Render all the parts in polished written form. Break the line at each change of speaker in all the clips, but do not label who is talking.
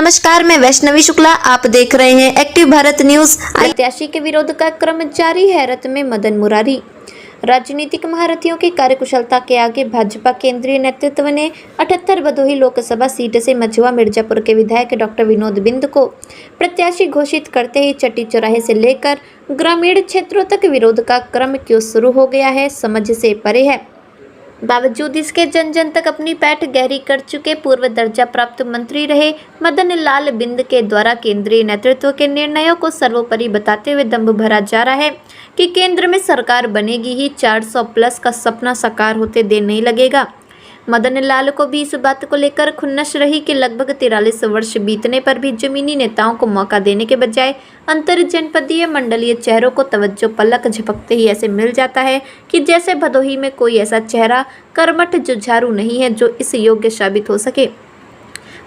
नमस्कार, मैं वैष्णवी शुक्ला। आप देख रहे हैं एक्टिव भारत न्यूज। प्रत्याशी के विरोध का क्रम जारी, हैरत में मदन मुरारी। राजनीतिक महारथियों की कार्यकुशलता के आगे भाजपा केंद्रीय नेतृत्व ने 78 भदोही लोकसभा सीट से मझुआ मिर्जापुर के विधायक डॉक्टर विनोद बिंद को प्रत्याशी घोषित करते ही चट्टी चौराहे से लेकर ग्रामीण क्षेत्रों तक विरोध का क्रम क्यों शुरू हो गया है, समझ से परे है। बावजूद इसके जन जन तक अपनी पैठ गहरी कर चुके पूर्व दर्जा प्राप्त मंत्री रहे मदन लाल बिंद के द्वारा केंद्रीय नेतृत्व के निर्णयों को सर्वोपरि बताते हुए दंभ भरा जा रहा है कि केंद्र में सरकार बनेगी ही 400 प्लस का सपना साकार होते देर नहीं लगेगा। मदन लाल को भी इस बात को लेकर खुन्नस रही कि लगभग 43 वर्ष बीतने पर भी जमीनी नेताओं को मौका देने के बजाय अंतर जनपदीय मंडलीय चेहरों को तवज्जो पलक झपकते ही ऐसे मिल जाता है कि जैसे भदोही में कोई ऐसा चेहरा कर्मठ जुझारू नहीं है जो इस योग्य साबित हो सके।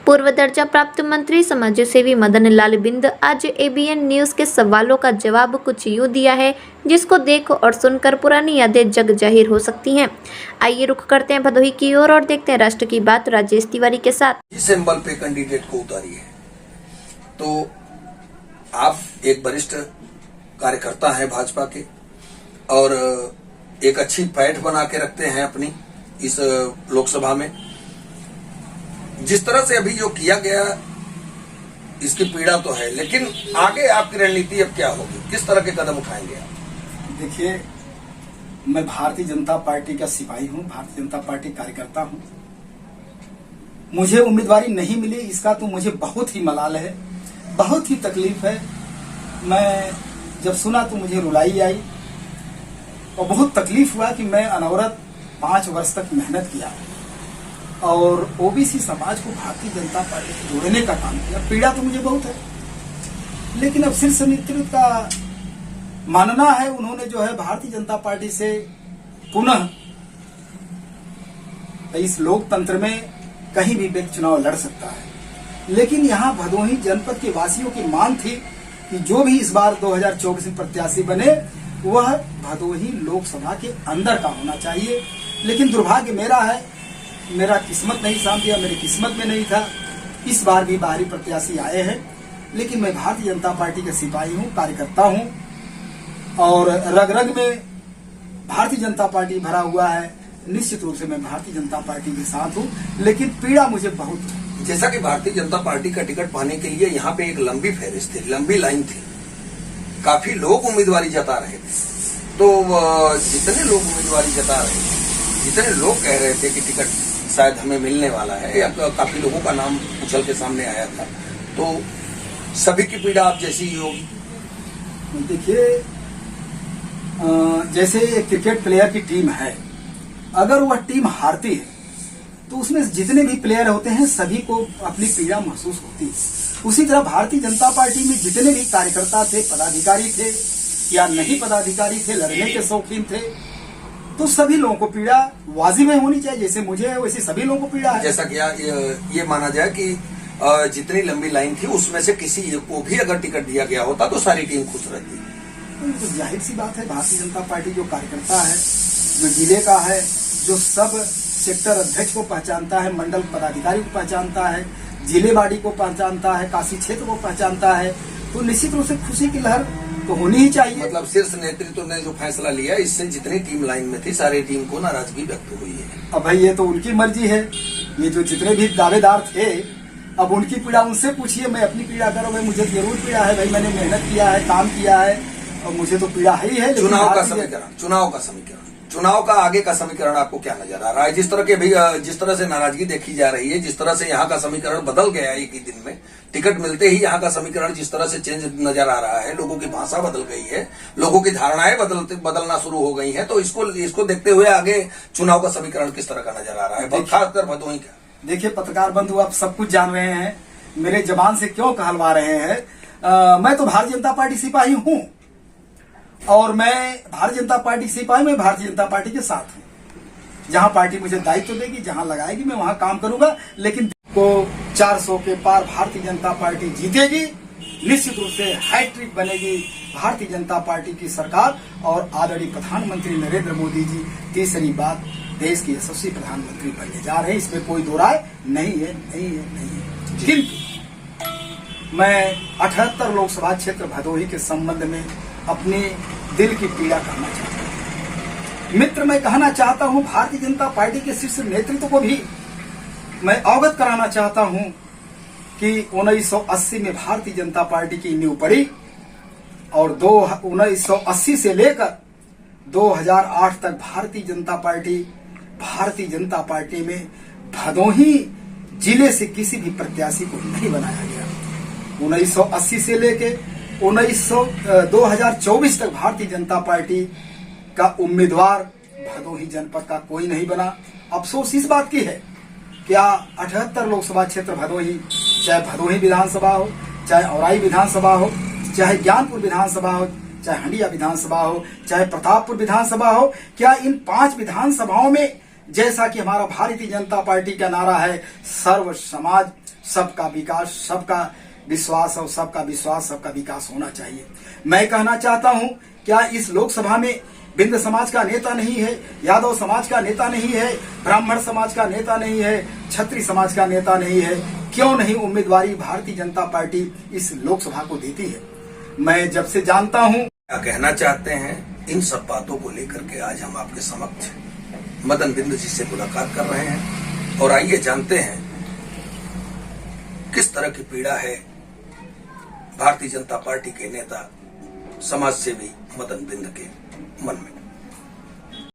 पूर्व दर्जा प्राप्त मंत्री समाजसेवी मदन लाल बिंद आज एबीएन न्यूज के सवालों का जवाब कुछ यूं दिया है जिसको देख और सुनकर पुरानी यादें जग जाहिर हो सकती हैं। आइए रुख करते हैं भदोही की ओर और देखते हैं राष्ट्र की बात राजेश तिवारी के साथ।
इस सिंबल पे कैंडिडेट को उतारी है तो आप एक वरिष्ठ कार्यकर्ता हैं भाजपा के और एक अच्छी पैठ बना के रखते हैं अपनी इस लोकसभा में। जिस तरह से अभी जो किया गया इसकी पीड़ा तो है, लेकिन आगे आपकी रणनीति अब क्या होगी, किस तरह के कदम उठाएंगे आप?
देखिए, मैं भारतीय जनता पार्टी का सिपाही हूं, भारतीय जनता पार्टी कार्यकर्ता हूं। मुझे उम्मीदवारी नहीं मिली इसका तो मुझे बहुत ही मलाल है, बहुत ही तकलीफ है। मैं जब सुना तो मुझे रुलाई आई और बहुत तकलीफ हुआ कि मैं अनवरत 5 वर्ष तक मेहनत किया और ओबीसी समाज को भारतीय जनता पार्टी से जोड़ने का काम किया। पीड़ा तो मुझे बहुत है, लेकिन अब शीर्ष नेतृत्व का मानना है उन्होंने जो है भारतीय जनता पार्टी से पुनः इस लोकतंत्र में कहीं भी व्यक्ति चुनाव लड़ सकता है। लेकिन यहाँ भदोही जनपद के वासियों की मांग थी कि जो भी इस बार 2024 में प्रत्याशी बने वह भदोही लोकसभा के अंदर का होना चाहिए। लेकिन दुर्भाग्य मेरा है, मेरा किस्मत नहीं साथ दिया, मेरी किस्मत में नहीं था। इस बार भी बाहरी प्रत्याशी आए हैं, लेकिन मैं भारतीय जनता पार्टी का सिपाही हूं, कार्यकर्ता हूं और रग रग में भारतीय जनता पार्टी भरा हुआ है। निश्चित रूप से मैं भारतीय जनता पार्टी के साथ हूं, लेकिन पीड़ा मुझे बहुत है।
जैसा कि भारतीय जनता पार्टी का टिकट पाने के लिए यहाँ पे एक लंबी फहरिस्त थी, लंबी लाइन थी, काफी लोग उम्मीदवारी जता रहे थे। तो जितने लोग उम्मीदवारी जता रहे थे, जितने लोग कह रहे थे कि टिकट शायद हमें मिलने वाला है या काफी लोगों का नाम उछल के सामने आया था, तो सभी की पीड़ा आप जैसी ही होगी।
देखिए, जैसे एक क्रिकेट प्लेयर की टीम है, अगर वह टीम हारती है तो उसमें जितने भी प्लेयर होते हैं सभी को अपनी पीड़ा महसूस होती है। उसी तरह भारतीय जनता पार्टी में जितने भी कार्यकर्ता थे, पदाधिकारी थे या नहीं पदाधिकारी थे, लड़ने के शौकीन थे, तो सभी लोगों को पीड़ा वाजिब में होनी चाहिए। जैसे मुझे है वैसे सभी लोगों को पीड़ा है।
जैसा कि ये माना जाए कि जितनी लंबी लाइन थी उसमें से किसी को भी अगर टिकट दिया गया होता तो सारी टीम खुश रहती।
तो जाहिर सी बात है, भारतीय जनता पार्टी जो कार्यकर्ता है, जो जिले का है, जो सब सेक्टर अध्यक्ष को पहचानता है, मंडल पदाधिकारी को पहचानता है, जिलेवाड़ी को पहचानता है, काशी क्षेत्र को पहचानता है, तो निश्चित रूप से खुशी की लहर तो होनी ही चाहिए।
मतलब शीर्ष नेतृत्व ने जो फैसला लिया, इससे जितनी टीम लाइन में थी सारी टीम को नाराजगी व्यक्त हुई है।
अब भाई ये तो उनकी मर्जी है, ये जो जितने भी दावेदार थे अब उनकी पीड़ा उनसे पूछिए, मैं अपनी पीड़ा करो। भाई मुझे जरूर पीड़ा है, भाई मैंने मेहनत किया है, काम किया है और मुझे तो पीड़ा ही है।
चुनाव का समीकरण, चुनाव का आगे का समीकरण आपको क्या नजर आ रहा है? जिस तरह से नाराजगी देखी जा रही है, जिस तरह से यहाँ का समीकरण बदल गया है एक ही दिन में, टिकट मिलते ही यहाँ का समीकरण जिस तरह से चेंज नजर आ रहा है, लोगों की भाषा बदल गई है, लोगों की धारणाएं बदलना शुरू हो गई हैं, तो इसको देखते हुए आगे चुनाव का समीकरण किस तरह का नजर आ रहा है, खासकर भदोही का?
देखिए पत्रकार बंधु, आप सब कुछ जान रहे हैं, मेरे जबान से क्यों कहलवा रहे हैं। मैं तो भारतीय जनता पार्टी सिपाही हूं और मैं भारतीय जनता पार्टी सिपाही में भारतीय जनता पार्टी के साथ हूं। जहां पार्टी मुझे दायित्व देगी, जहां लगाएगी, मैं वहां काम करूंगा। लेकिन को 400 के पार भारतीय जनता पार्टी जीतेगी, निश्चित रूप से हैट्रिक बनेगी भारतीय जनता पार्टी की सरकार और आदरणीय प्रधानमंत्री नरेंद्र मोदी जी तीसरी बार देश के यशस्वी प्रधानमंत्री बनने जा रहे हैं। इसमें कोई दो राय नहीं है। किंतु मैं 78 लोकसभा क्षेत्र भदोही के संबंध में अपने दिल की पीड़ा कहना चाहता हूं। मित्र, मैं कहना चाहता हूं, भारतीय जनता पार्टी के शीर्ष नेतृत्व को भी मैं अवगत कराना चाहता हूं कि 1980 में भारतीय जनता पार्टी की नींव पड़ी और 1980 से लेकर 2008 तक भारतीय जनता पार्टी में भदोही जिले से किसी भी प्रत्याशी को नहीं बनाया गया। 1980 से लेके 2024 तक भारतीय जनता पार्टी का उम्मीदवार भदोही जनपद का कोई नहीं बना। अफसोस इस बात की है, क्या 78 लोकसभा क्षेत्र भदोही, चाहे भदोही विधानसभा हो, चाहे औराई विधानसभा हो, चाहे ज्ञानपुर विधानसभा हो, चाहे हंडिया विधानसभा हो, चाहे प्रतापपुर विधानसभा हो, क्या इन 5 विधानसभाओं में, जैसा कि हमारा भारतीय जनता पार्टी का नारा है, सर्व समाज सबका विकास, सबका विश्वास और सबका विश्वास सबका विकास होना चाहिए। मैं कहना चाहता हूं, क्या इस लोकसभा में बिंद समाज का नेता नहीं है, यादव समाज का नेता नहीं है, ब्राह्मण समाज का नेता नहीं है, क्षत्रिय समाज का नेता नहीं है? क्यों नहीं उम्मीदवारी भारतीय जनता पार्टी इस लोकसभा को देती है? मैं जब से जानता हूं।
क्या कहना चाहते हैं, इन सब बातों को लेकर के आज हम आपके समक्ष मदन बिंद जी से मुलाकात कर रहे हैं और आइए जानते हैं किस तरह की पीड़ा है भारतीय जनता पार्टी के नेता समाजसेवी मदन बिंद के मन में।